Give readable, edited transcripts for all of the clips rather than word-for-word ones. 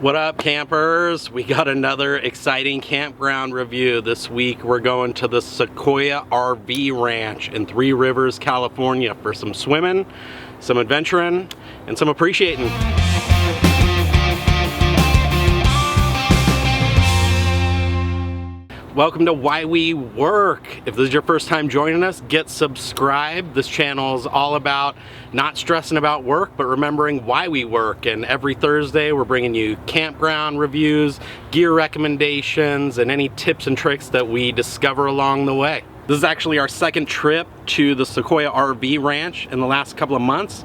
What up, campers? We got another exciting campground review. This week we're going to the Sequoia RV Ranch in Three Rivers, California for some swimming, some adventuring, and some appreciating. Welcome to Why We Work. If this is your first time joining us, get subscribed. This channel is all about not stressing about work, but remembering why we work. And every Thursday, we're bringing you campground reviews, gear recommendations, and any tips and tricks that we discover along the way. This is actually our second trip to the Sequoia RV Ranch in the last couple of months.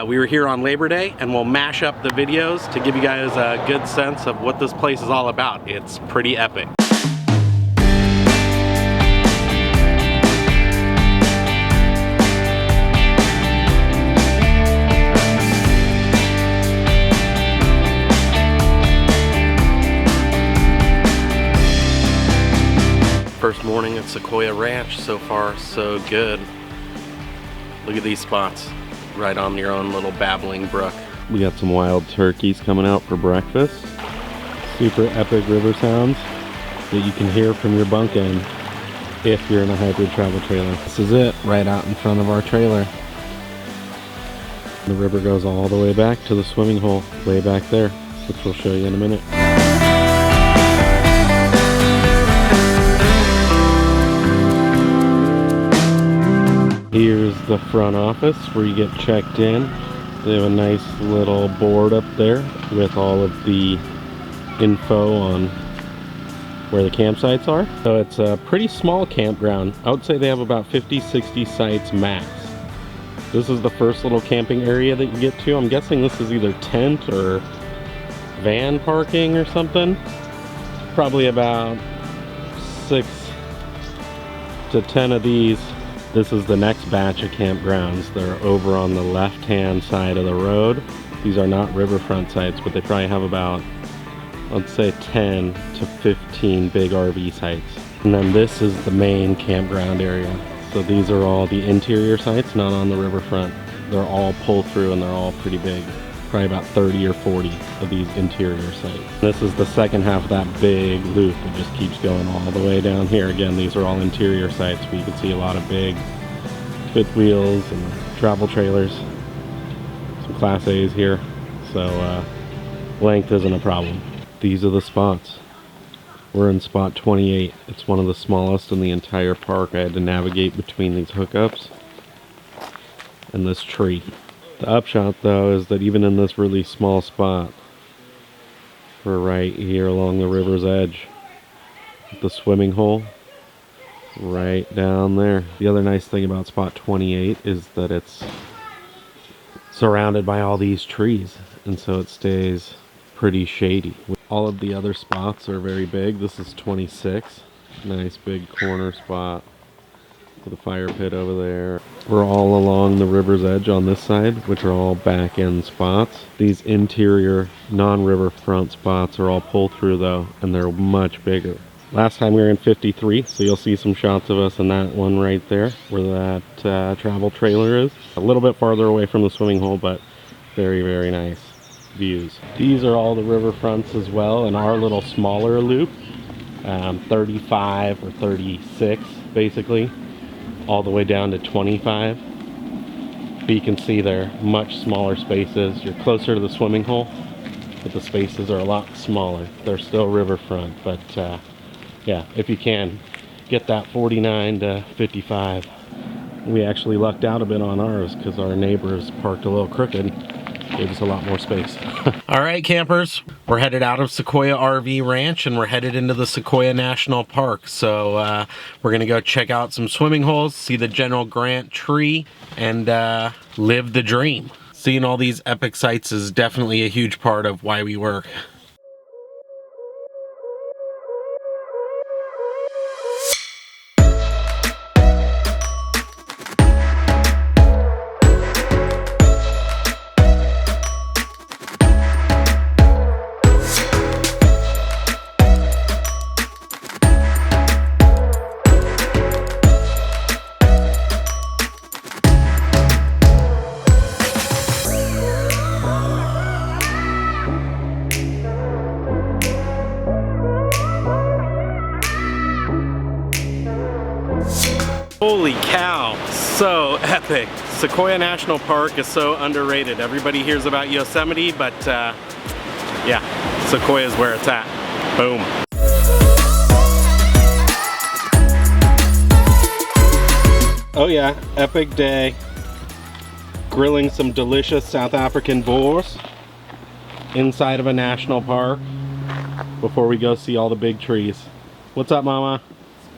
We were here on Labor Day, and we'll mash up the videos to give you guys a good sense of what this place is all about. It's pretty epic. First morning at Sequoia Ranch, so far so good. Look at these spots, right on your own little babbling brook. We got some wild turkeys coming out for breakfast. Super epic river sounds that you can hear from your bunk end if you're in a hybrid travel trailer. This is it, right out in front of our trailer. The river goes all the way back to the swimming hole, way back there, which we'll show you in a minute. Here's the front office where you get checked in. They have a nice little board up there with all of the info on where the campsites are. So it's a pretty small campground. I would say they have about 50-60 sites max. This is the first little camping area that you get to. I'm guessing this is either tent or van parking or something. Probably about 6 to 10 of these. This is the next batch of campgrounds. They're over on the left-hand side of the road. These are not riverfront sites, but they probably have about, let's say, 10 to 15 big RV sites. And then this is the main campground area. So these are all the interior sites, not on the riverfront. They're all pull-through and they're all pretty big. Probably about 30 or 40 of these interior sites. This is the second half of that big loop. It just keeps going all the way down here. Again, these are all interior sites, but you can see a lot of big fifth wheels and travel trailers. Some Class A's here. So length isn't a problem. These are the spots. We're in spot 28. It's one of the smallest in the entire park. I had to navigate between these hookups and this tree. The upshot, though, is that even in this really small spot, we're right here along the river's edge. The swimming hole, right down there. The other nice thing about spot 28 is that it's surrounded by all these trees, and so it stays pretty shady. All of the other spots are very big. This is 26. Nice big corner spot. The fire pit over there. We're all along the river's edge on this side, which are all back end spots. These interior non-riverfront spots are all pull through though, and they're much bigger. Last time we were in 53, so you'll see some shots of us in that one right there where that travel trailer is. A little bit farther away from the swimming hole, but very, very nice views. These are all the riverfronts as well in our little smaller loop, 35 or 36 basically, all the way down to 25. But you can see they're much smaller spaces. You're closer to the swimming hole, but the spaces are a lot smaller. They're still riverfront, but yeah, if you can, get that 49 to 55. We actually lucked out a bit on ours because our neighbors parked a little crooked. Gave us a lot more space. All right, campers, we're headed out of Sequoia RV Ranch and we're headed into the Sequoia National Park. So we're gonna go check out some swimming holes, see the General Grant tree, and live the dream. Seeing all these epic sights is definitely a huge part of why we work. Holy cow, so epic. Sequoia National Park is so underrated. Everybody hears about Yosemite, but yeah, Sequoia is where it's at. Boom. Oh yeah, epic day. Grilling some delicious South African boars inside of a national park before we go see all the big trees. What's up, Mama?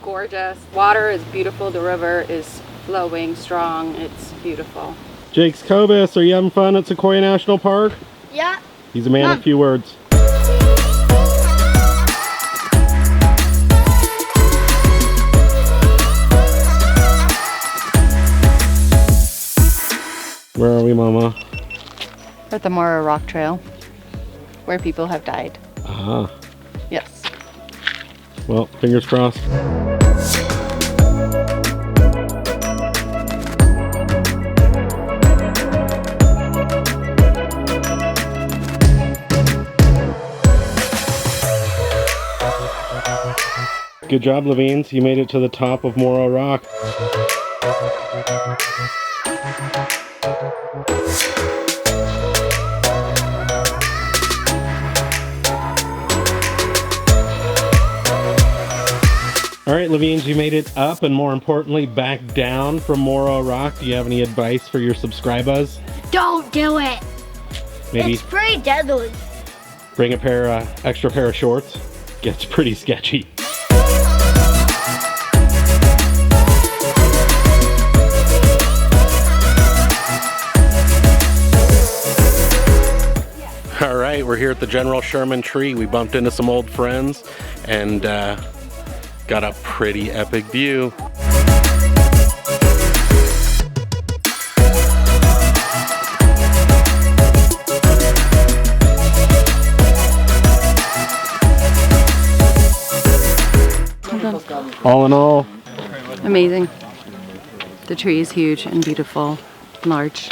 It's gorgeous. Water is beautiful. The river is flowing strong. It's beautiful. Jake's Cobus, are you having fun at Sequoia National Park? Yeah. He's a man of few words. Where are we, Mama? We're at the Mora Rock Trail, where people have died. Ah. Yes. Well, fingers crossed. Good job, Levines. You made it to the top of Mora Rock. All right, Levines, you made it up and more importantly, back down from Mora Rock. Do you have any advice for your subscribers? Don't do it. Maybe it's pretty deadly. Bring a extra pair of shorts. Gets pretty sketchy. All right, we're here at the General Sherman tree. We bumped into some old friends and got a pretty epic view. All in all, Amazing. The tree is huge and beautiful, large,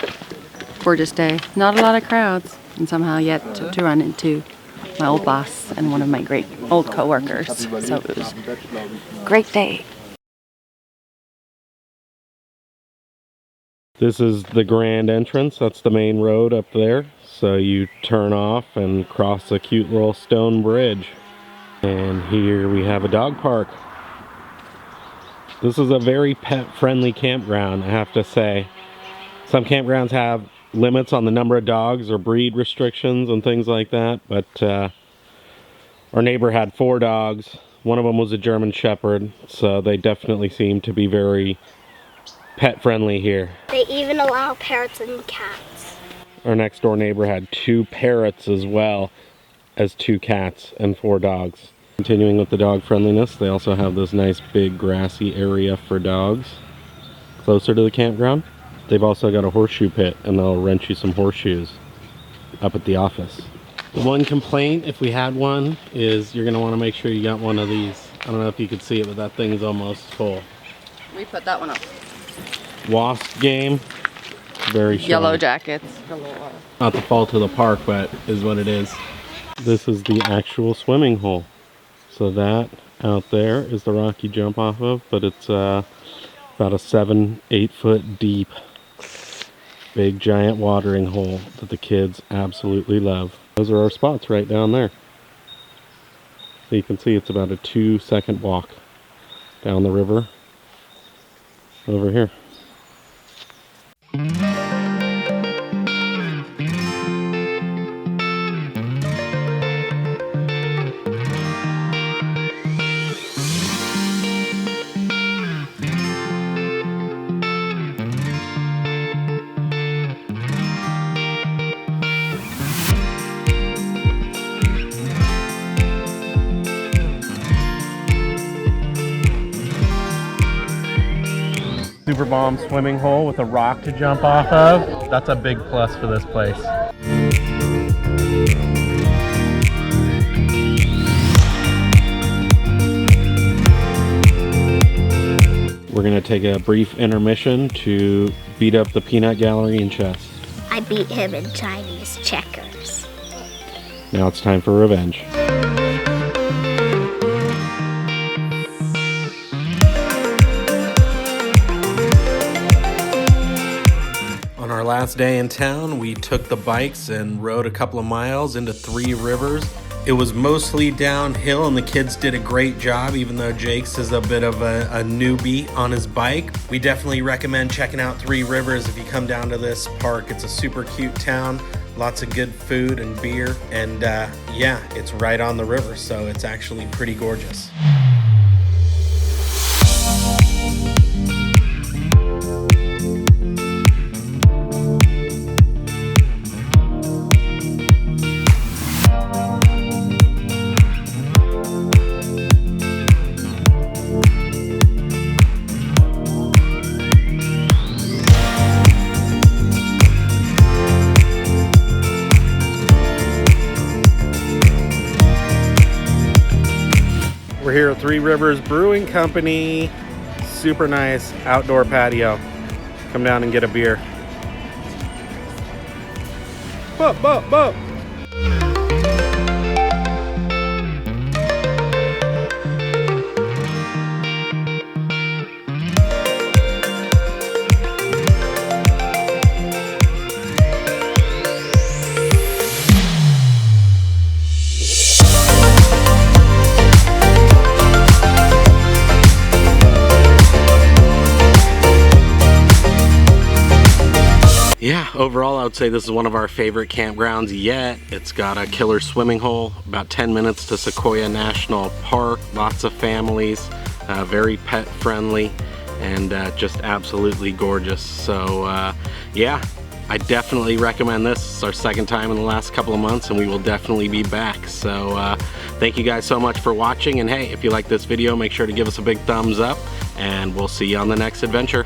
gorgeous day. Not a lot of crowds, and somehow yet to run into my old boss and one of my great old co-workers. So it was a great day. this is the grand entrance. That's the main road up there. So you turn off and cross a cute little stone bridge. And here we have a dog park. This is a very pet-friendly campground, I have to say. Some campgrounds have limits on the number of dogs or breed restrictions and things like that, but our neighbor had 4 dogs. One of them was a German Shepherd, so they definitely seem to be very pet-friendly here. They even allow parrots and cats. Our next door neighbor had 2 parrots as well as 2 cats and 4 dogs. Continuing with the dog friendliness, they also have this nice big grassy area for dogs closer to the campground. They've also got a horseshoe pit, and they'll rent you some horseshoes up at the office. The one complaint, if we had one, is you're going to want to make sure you got one of these. I don't know if you could see it, but that thing's almost full. We put that one up. Wasp game, very strong. Yellow jackets. Not the fault of the park, but is what it is. This is the actual swimming hole. So that out there is the rock you jump off of, but it's about a 7-8 foot deep, big giant watering hole that the kids absolutely love. Those are our spots right down there. So you can see it's about a 2-second walk down the river over here. Super bomb swimming hole with a rock to jump off of. That's a big plus for this place. We're gonna take a brief intermission to beat up the peanut gallery in chess. I beat him in Chinese checkers. Now it's time for revenge. last day in town, we took the bikes and rode a couple of miles into Three Rivers. It was mostly downhill and the kids did a great job, even though Jake's is a bit of a newbie on his bike. We definitely recommend checking out Three Rivers if you come down to this park. It's a super cute town, lots of good food and beer, and yeah, it's right on the river, so it's actually pretty gorgeous. We're here at Three Rivers Brewing Company. Super nice outdoor patio. Come down and get a beer. Bup, bup, bup. Yeah, overall I would say this is one of our favorite campgrounds yet. It's got a killer swimming hole, about 10 minutes to Sequoia National Park, lots of families, very pet friendly, and just absolutely gorgeous. So yeah, I definitely recommend this. It's our second time in the last couple of months and we will definitely be back. So thank you guys so much for watching, and hey, if you like this video, make sure to give us a big thumbs up and we'll see you on the next adventure.